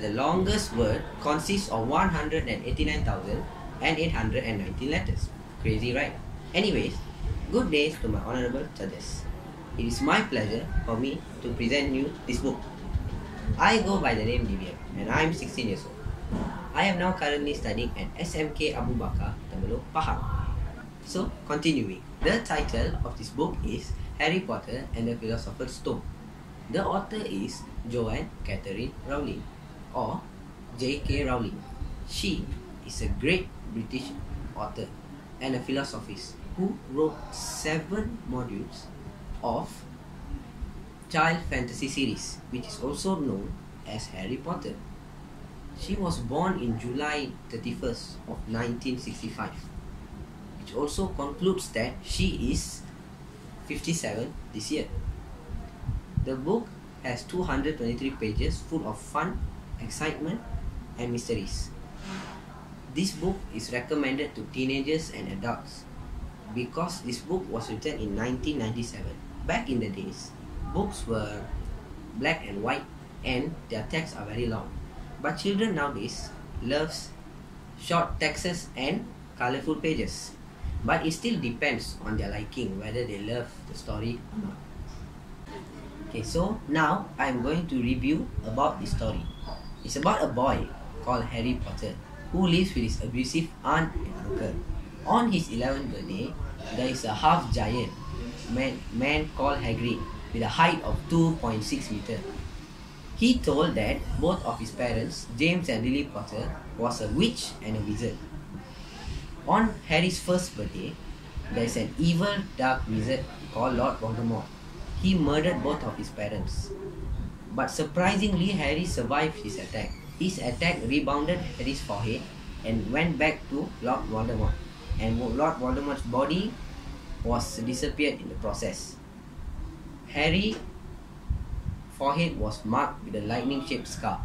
the longest word consists of 189,890 letters. Crazy, right? Anyways, good days to my honorable judges. It is my pleasure for me to present you this book. I go by the name Dhivyan and I am 16 years old. I am now currently studying at SMK Abu Bakar, Temerloh, Pahang. So, continuing. The title of this book is Harry Potter and the Philosopher's Stone. The author is Joanne Catherine Rowling or J.K. Rowling. She is a great British author and a philosophist who wrote 7 modules of child fantasy series, which is also known as Harry Potter. She was born in July 31st of 1965, which also concludes that she is 57 this year. The book has 223 pages full of fun, excitement, and mysteries. This book is recommended to teenagers and adults because this book was written in 1997. Back in the days, books were black and white and their texts are very long. But children nowadays loves short texts and colorful pages. But it still depends on their liking whether they love the story or not. Okay, so now I'm going to review about the story. It's about a boy called Harry Potter who lives with his abusive aunt and uncle. On his 11th birthday, there is a half-giant man called Hagrid with a height of 2.6 meters. He told that both of his parents, James and Lily Potter, was a witch and a wizard. On Harry's first birthday, there is an evil dark wizard called Lord Voldemort. He murdered both of his parents. But surprisingly, Harry survived his attack. His attack rebounded Harry's forehead and went back to Lord Voldemort. And Lord Voldemort's body was disappeared in the process. Harry's forehead was marked with a lightning-shaped scar.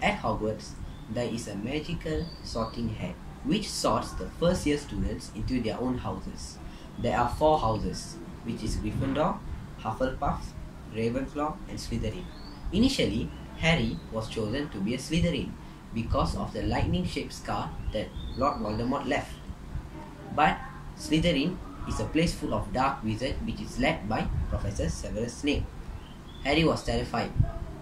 At Hogwarts, there is a magical sorting hat which sorts the first-year students into their own houses. There are 4 houses, which is Gryffindor, Hufflepuff, Ravenclaw, and Slytherin. Initially, Harry was chosen to be a Slytherin because of the lightning-shaped scar that Lord Voldemort left. But Slytherin is a place full of dark wizards which is led by Professor Severus Snape. Harry was terrified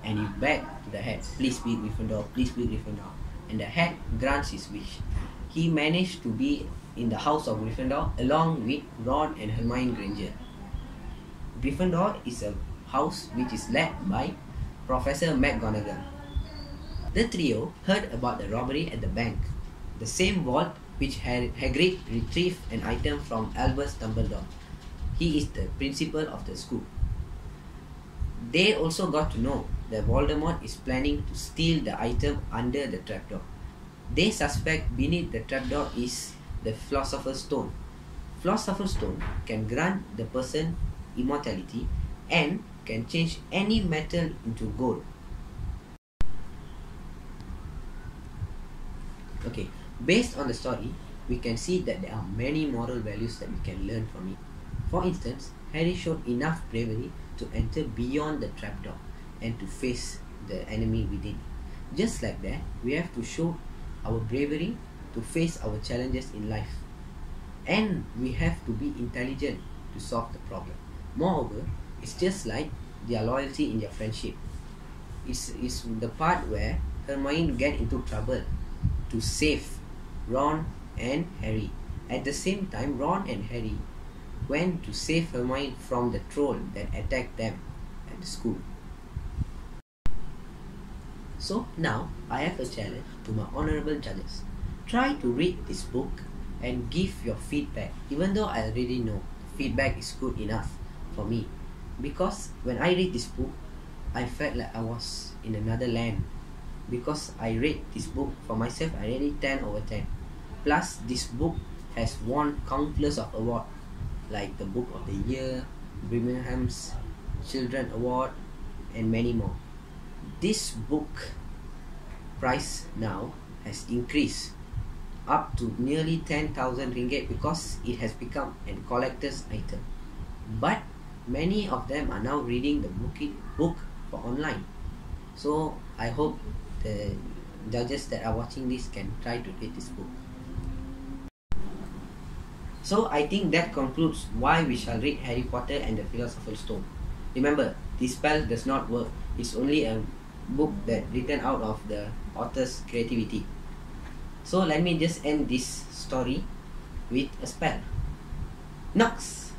and he begged to the hat, "Please be Gryffindor, please be Gryffindor." And the hat grants his wish. He managed to be in the house of Gryffindor along with Ron and Hermione Granger. Gryffindor is a house which is led by Professor McGonagall. The trio heard about the robbery at the bank, the same vault which Hagrid retrieved an item from Albus Dumbledore. He is the principal of the school. They also got to know that Voldemort is planning to steal the item under the trapdoor. They suspect beneath the trapdoor is the Philosopher's Stone. Philosopher's Stone can grant the person immortality and can change any metal into gold. Okay, based on the story, we can see that there are many moral values that we can learn from it. For instance, Harry showed enough bravery to enter beyond the trapdoor and to face the enemy within. Just like that, we have to show our bravery to face our challenges in life. And we have to be intelligent to solve the problem. Moreover, it's just like their loyalty in their friendship. It's the part where Hermione get into trouble to save Ron and Harry. At the same time, Ron and Harry went to save Hermione from the troll that attacked them at the school. So now, I have a challenge to my honorable judges. Try to read this book and give your feedback, even though I already know feedback is good enough for me. Because when I read this book, I felt like I was in another land. Because I read this book for myself, I rate it 10 over 10. Plus, this book has won countless of awards, like the Book of the Year, Birmingham's Children Award, and many more. This book price now has increased up to nearly 10,000 ringgit because it has become a collector's item. But many of them are now reading the book for online. So I hope the judges that are watching this can try to read this book. So I think that concludes why we shall read Harry Potter and the Philosopher's Stone. Remember, this spell does not work. It's only a book that written out of the author's creativity. So let me just end this story with a spell. Nox!